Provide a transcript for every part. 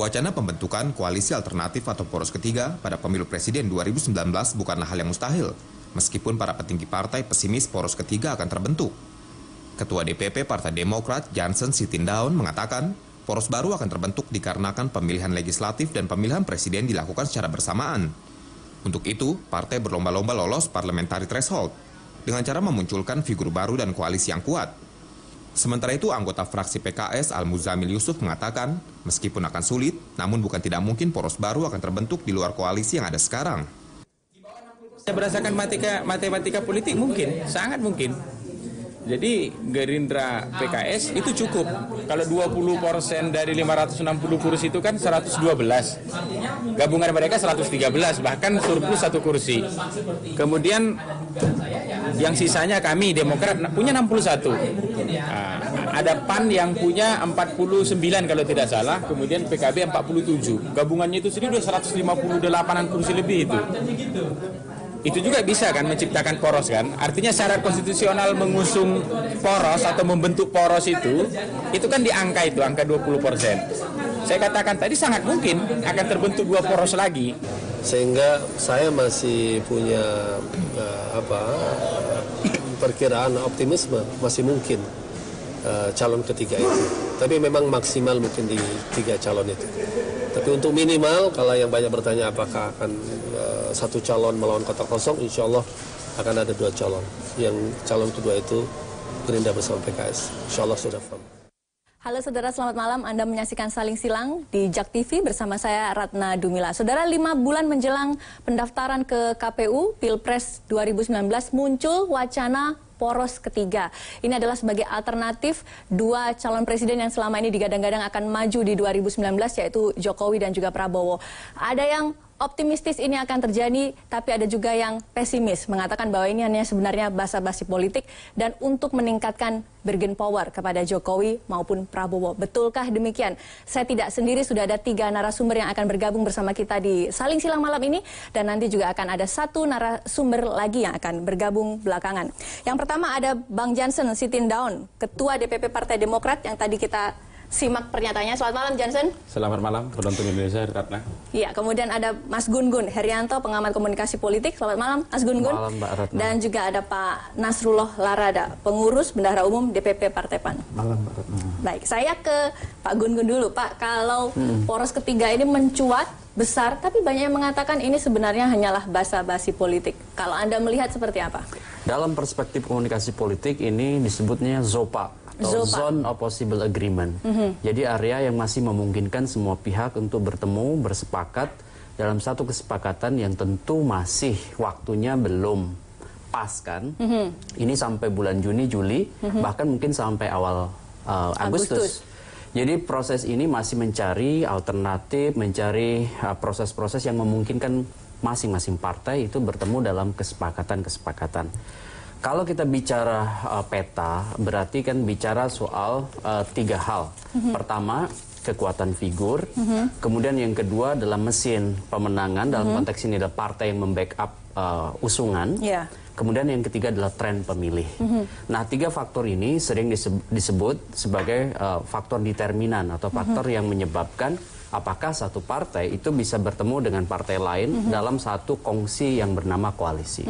Wacana pembentukan koalisi alternatif atau poros ketiga pada pemilu presiden 2019 bukanlah hal yang mustahil, meskipun para petinggi partai pesimis poros ketiga akan terbentuk. Ketua DPP Partai Demokrat Janssen Sittindaun mengatakan, poros baru akan terbentuk dikarenakan pemilihan legislatif dan pemilihan presiden dilakukan secara bersamaan. Untuk itu, partai berlomba-lomba lolos parliamentary threshold dengan cara memunculkan figur baru dan koalisi yang kuat. Sementara itu, anggota fraksi PKS Al-Muzamil Yusuf mengatakan, meskipun akan sulit, namun bukan tidak mungkin poros baru akan terbentuk di luar koalisi yang ada sekarang. Berdasarkan matematika politik mungkin, sangat mungkin. Jadi Gerindra PKS itu cukup. Kalau 20% dari 560 kursi itu kan 112. Gabungan mereka 113, bahkan surplus 1 kursi. Kemudian yang sisanya kami Demokrat punya 61. Ada PAN yang punya 49 kalau tidak salah, kemudian PKB 47. Gabungannya itu sendiri sudah 158-an kursi lebih itu. Itu juga bisa kan menciptakan poros kan. Artinya syarat konstitusional mengusung poros atau membentuk poros itu kan di angka itu, angka 20%. Saya katakan tadi sangat mungkin akan terbentuk 2 poros lagi. Sehingga saya masih punya perkiraan optimisme masih mungkin calon ketiga itu. Tapi memang maksimal mungkin di 3 calon itu. Tapi untuk minimal, kalau yang banyak bertanya apakah akan 1 calon melawan kotak kosong, insya Allah akan ada 2 calon. Yang calon kedua itu Gerindra bersama PKS. Insya Allah sudah firm. Halo saudara, selamat malam. Anda menyaksikan Saling Silang di JAK TV bersama saya Ratna Dumila. Saudara, 5 bulan menjelang pendaftaran ke KPU Pilpres 2019 muncul wacana poros ketiga. Ini adalah sebagai alternatif 2 calon presiden yang selama ini digadang-gadang akan maju di 2019, yaitu Jokowi dan juga Prabowo. Ada yang optimistis ini akan terjadi, tapi ada juga yang pesimis, mengatakan bahwa ini hanya sebenarnya basa-basi politik dan untuk meningkatkan bargain power kepada Jokowi maupun Prabowo. Betulkah demikian? Saya tidak sendiri, sudah ada 3 narasumber yang akan bergabung bersama kita di Saling Silang malam ini, dan nanti juga akan ada 1 narasumber lagi yang akan bergabung belakangan. Yang pertama ada Bang Janssen Sittindaun, Ketua DPP Partai Demokrat yang tadi kita simak pernyataannya. Selamat malam, Janssen. Selamat malam, penonton Indonesia, Ratna. Iya, kemudian ada Mas Gun-Gun Herianto, pengamat komunikasi politik. Selamat malam, Mas Gun-Gun. Malam, Mbak Ratna. Dan juga ada Pak Nasrullah Larada, pengurus Bendahara Umum DPP Partai PAN. Malam, Mbak Ratna. Baik, saya ke Pak Gun-Gun dulu. Pak, kalau poros ketiga ini mencuat besar, tapi banyak yang mengatakan ini sebenarnya hanyalah basa-basi politik. Kalau Anda melihat seperti apa? Dalam perspektif komunikasi politik ini disebutnya ZOPA. Zone of Possible Agreement. Jadi area yang masih memungkinkan semua pihak untuk bertemu, bersepakat dalam satu kesepakatan yang tentu masih waktunya belum pas kan. Ini sampai bulan Juni, Juli, bahkan mungkin sampai awal Agustus. Jadi proses ini masih mencari alternatif, mencari proses-proses yang memungkinkan masing-masing partai itu bertemu dalam kesepakatan-kesepakatan. Kalau kita bicara peta, berarti kan bicara soal 3 hal. Pertama, kekuatan figur. Kemudian yang kedua adalah mesin pemenangan, dalam konteks ini adalah partai yang membackup usungan. Kemudian yang ketiga adalah tren pemilih. Nah, 3 faktor ini sering disebut sebagai faktor determinan atau faktor yang menyebabkan apakah satu partai itu bisa bertemu dengan partai lain dalam satu kongsi yang bernama koalisi.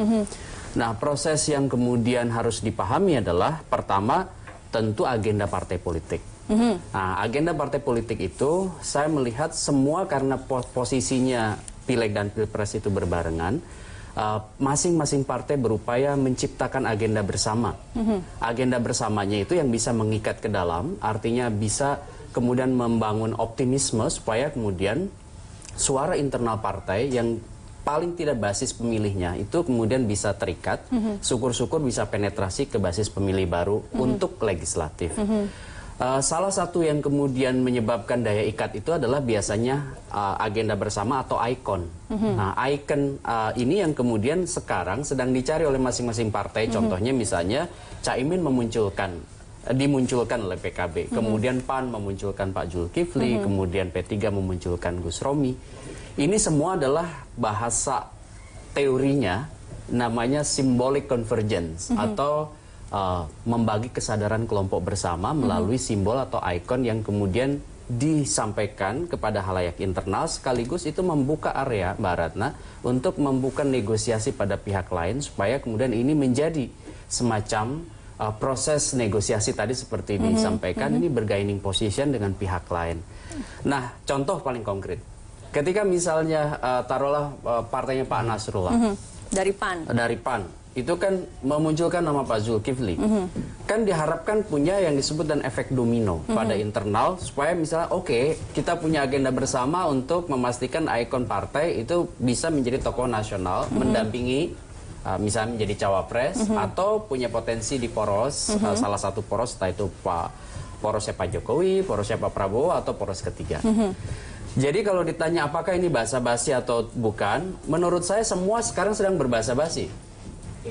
Nah, proses yang kemudian harus dipahami adalah pertama tentu agenda partai politik. Nah, agenda partai politik itu saya melihat semua karena posisinya pileg dan pilpres itu berbarengan, masing-masing partai berupaya menciptakan agenda bersama. Agenda bersamanya itu yang bisa mengikat ke dalam, artinya bisa kemudian membangun optimisme supaya kemudian suara internal partai yang paling tidak basis pemilihnya itu kemudian bisa terikat, syukur-syukur bisa penetrasi ke basis pemilih baru untuk legislatif. Salah satu yang kemudian menyebabkan daya ikat itu adalah biasanya agenda bersama atau ikon. Nah, ikon ini yang kemudian sekarang sedang dicari oleh masing-masing partai. Contohnya misalnya Caimin dimunculkan oleh PKB, kemudian PAN memunculkan Pak Zulkifli, kemudian P3 memunculkan Gus Romi. Ini semua adalah bahasa teorinya namanya symbolic convergence atau membagi kesadaran kelompok bersama melalui simbol atau ikon yang kemudian disampaikan kepada halayak internal, sekaligus itu membuka area, Mbak Ratna, untuk membuka negosiasi pada pihak lain supaya kemudian ini menjadi semacam proses negosiasi tadi seperti disampaikan, ini bergaining position dengan pihak lain. Nah, contoh paling konkret, ketika misalnya taruhlah partainya Pak Nasrullah dari PAN, itu kan memunculkan nama Pak Zulkifli, kan diharapkan punya yang disebut dan efek domino pada internal, supaya misalnya oke, kita punya agenda bersama untuk memastikan ikon partai itu bisa menjadi tokoh nasional, mendampingi misalnya menjadi cawapres, atau punya potensi di poros, salah satu poros, entah itu porosnya Pak Jokowi, porosnya Pak Prabowo, atau poros ketiga. Jadi kalau ditanya apakah ini basa-basi atau bukan, menurut saya semua sekarang sedang berbasa-basi.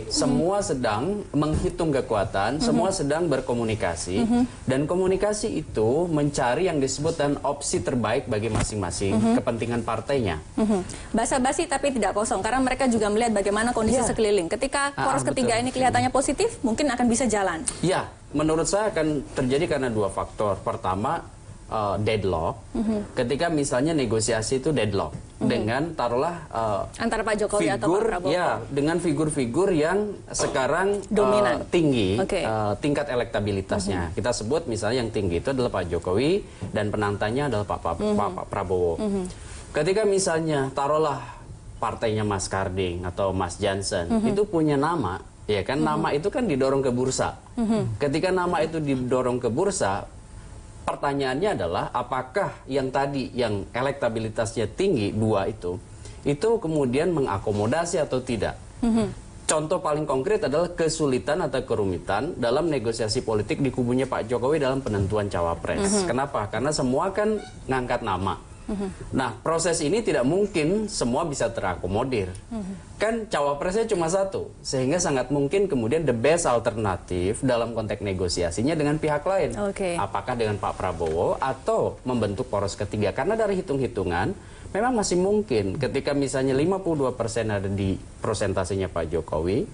Semua sedang menghitung kekuatan, semua sedang berkomunikasi, dan komunikasi itu mencari yang disebut dan opsi terbaik bagi masing-masing kepentingan partainya. Basa-basi tapi tidak kosong, karena mereka juga melihat bagaimana kondisi sekeliling. Ketika poros ketiga ini kelihatannya positif, mungkin akan bisa jalan. Ya, menurut saya akan terjadi karena dua faktor. Pertama, deadlock. Ketika misalnya negosiasi itu deadlock dengan taruhlah antara Pak Jokowi atau Pak Prabowo. Ya, dengan figur-figur yang sekarang dominan, tinggi tingkat elektabilitasnya. Kita sebut misalnya yang tinggi itu adalah Pak Jokowi dan penantangnya adalah Pak Prabowo. Ketika misalnya taruhlah partainya Mas Karding atau Mas Jansen itu punya nama, ya kan, nama itu kan didorong ke bursa. Ketika nama itu didorong ke bursa, pertanyaannya adalah apakah yang tadi yang elektabilitasnya tinggi dua itu kemudian mengakomodasi atau tidak. Contoh paling konkret adalah kesulitan atau kerumitan dalam negosiasi politik di kubunya Pak Jokowi dalam penentuan cawapres. Kenapa? Karena semua kan ngangkat nama. Nah, proses ini tidak mungkin semua bisa terakomodir. Kan cawapresnya cuma satu, sehingga sangat mungkin kemudian the best alternatif dalam konteks negosiasinya dengan pihak lain. Apakah dengan Pak Prabowo atau membentuk poros ketiga? Karena dari hitung-hitungan memang masih mungkin ketika misalnya 52% ada di prosentasenya Pak Jokowi,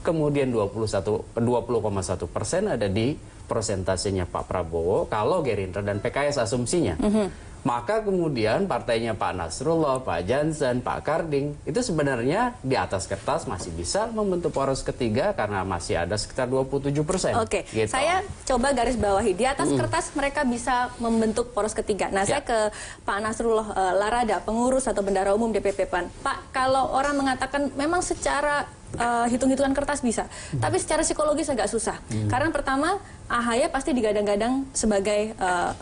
kemudian 20,1% ada di prosentasenya Pak Prabowo, kalau Gerindra dan PKS asumsinya. Maka kemudian partainya Pak Nasrullah, Pak Jansen, Pak Karding itu sebenarnya di atas kertas masih bisa membentuk poros ketiga karena masih ada sekitar 27%. Gitu. Saya coba garis bawahi, di atas kertas mereka bisa membentuk poros ketiga. Nah, saya ke Pak Nasrullah Larada, pengurus atau bendahara umum DPP PAN. Pak, kalau orang mengatakan memang secara hitung-hitungan kertas bisa, tapi secara psikologis agak susah. Karena pertama, AHY pasti digadang-gadang sebagai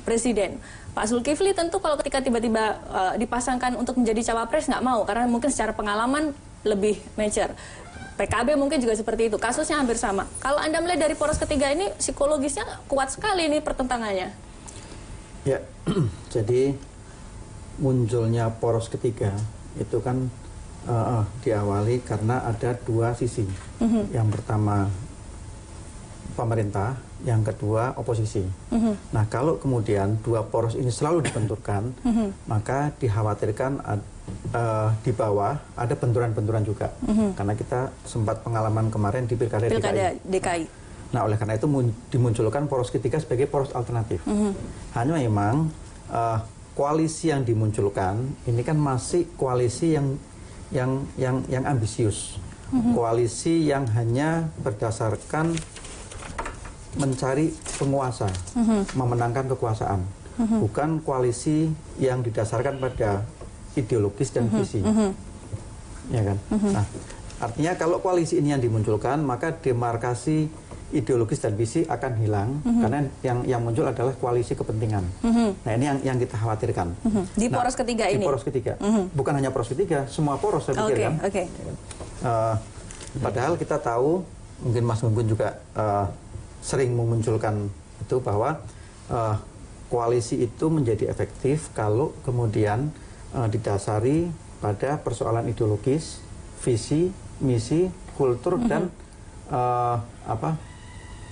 presiden. Pak Zulkifli tentu kalau ketika tiba-tiba dipasangkan untuk menjadi cawapres nggak mau, karena mungkin secara pengalaman lebih mature. PKB mungkin juga seperti itu, kasusnya hampir sama. Kalau Anda melihat dari poros ketiga ini, psikologisnya kuat sekali ini pertentangannya. Ya, jadi munculnya poros ketiga itu kan diawali karena ada dua sisi. Yang pertama pemerintah, yang kedua oposisi. Nah, kalau kemudian dua poros ini selalu dibenturkan, maka dikhawatirkan di bawah ada benturan-benturan juga. Karena kita sempat pengalaman kemarin di Pilkada DKI. Nah, oleh karena itu dimunculkan poros ketiga sebagai poros alternatif. Hanya memang koalisi yang dimunculkan ini kan masih koalisi yang ambisius. Koalisi yang hanya berdasarkan mencari penguasa, memenangkan kekuasaan, bukan koalisi yang didasarkan pada ideologis dan visi, ya kan? Nah, artinya kalau koalisi ini yang dimunculkan, maka demarkasi ideologis dan visi akan hilang, karena yang muncul adalah koalisi kepentingan. Nah, ini yang kita khawatirkan. Di poros ketiga ini? Di poros ketiga. Bukan hanya poros ketiga, semua poros saya pikir kan. Padahal kita tahu, mungkin Mas Gun juga sering memunculkan itu bahwa koalisi itu menjadi efektif kalau kemudian didasari pada persoalan ideologis, visi, misi, kultur dan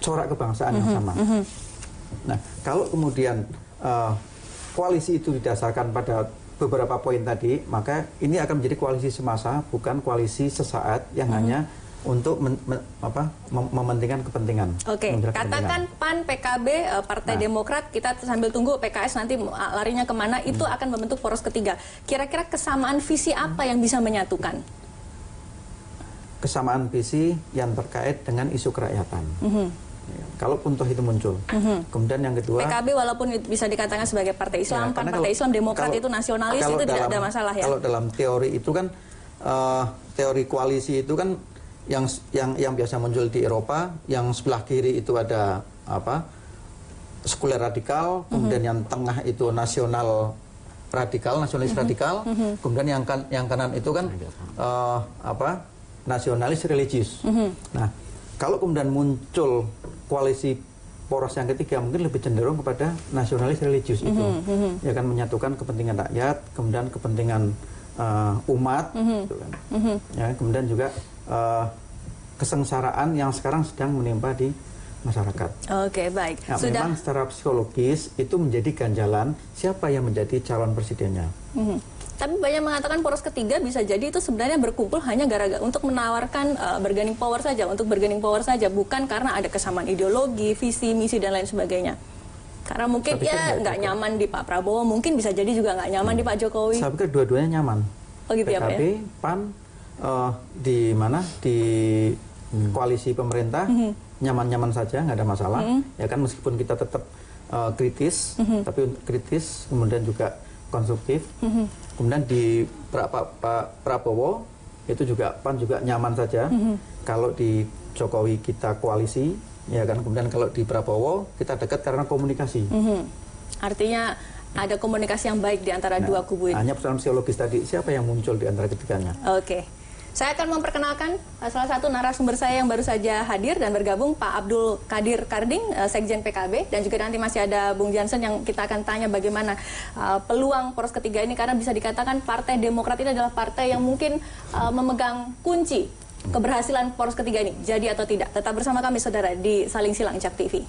corak kebangsaan yang sama. Nah, kalau kemudian koalisi itu didasarkan pada beberapa poin tadi, maka ini akan menjadi koalisi semasa, bukan koalisi sesaat yang hanya untuk mementingkan kepentingan. Oke, katakan PAN, PKB, Partai Demokrat, kita sambil tunggu PKS nanti larinya kemana, itu akan membentuk poros ketiga. Kira-kira kesamaan visi apa yang bisa menyatukan? Kesamaan visi yang terkait dengan isu kerakyatan. Kalaupun toh itu muncul. Kemudian yang kedua, PKB walaupun bisa dikatakan sebagai partai Islam, PAN partai Islam, Demokrat itu nasionalis, itu tidak ada masalah ya. Kalau dalam teori itu kan teori koalisi itu kan yang biasa muncul di Eropa, yang sebelah kiri itu ada sekuler radikal, kemudian yang tengah itu nasional radikal, nasionalis radikal, kemudian yang kanan itu kan nasionalis religius. Nah, kalau kemudian muncul koalisi poros yang ketiga, mungkin lebih cenderung kepada nasionalis religius itu, ya kan, menyatukan kepentingan rakyat, kemudian kepentingan umat, gitu kan. Ya, kemudian juga kesengsaraan yang sekarang sedang menimpa di masyarakat. Oke, baik. Nah, memang secara psikologis itu menjadi ganjalan siapa yang menjadi calon presidennya. Tapi banyak mengatakan poros ketiga bisa jadi itu sebenarnya berkumpul hanya gara-gara untuk menawarkan bargaining power saja, bukan karena ada kesamaan ideologi, visi, misi dan lain sebagainya. Karena mungkin ya nggak nyaman di Pak Prabowo, mungkin bisa jadi juga nggak nyaman di Pak Jokowi. Saya pikir dua-duanya nyaman. Oh gitu ya, Pak, PKB, ya? PAN di koalisi pemerintah nyaman-nyaman saja, nggak ada masalah. Ya kan, meskipun kita tetap kritis, tapi kritis kemudian juga konstruktif. Kemudian di Pak Prabowo itu juga PAN juga nyaman saja. Kalau di Jokowi kita koalisi, ya kan. Kemudian kalau di Prabowo kita dekat karena komunikasi. Artinya ada komunikasi yang baik di antara dua kubu ini. Hanya persoalan psikologis tadi, siapa yang muncul di antara ketiganya. Oke. Saya akan memperkenalkan salah satu narasumber saya yang baru saja hadir dan bergabung, Pak Abdul Qadir Karding, Sekjen PKB, dan juga nanti masih ada Bung Jansen yang kita akan tanya bagaimana peluang poros ketiga ini, karena bisa dikatakan Partai Demokrat ini adalah partai yang mungkin memegang kunci keberhasilan poros ketiga ini, jadi atau tidak. Tetap bersama kami, saudara, di Saling Silang Jak TV.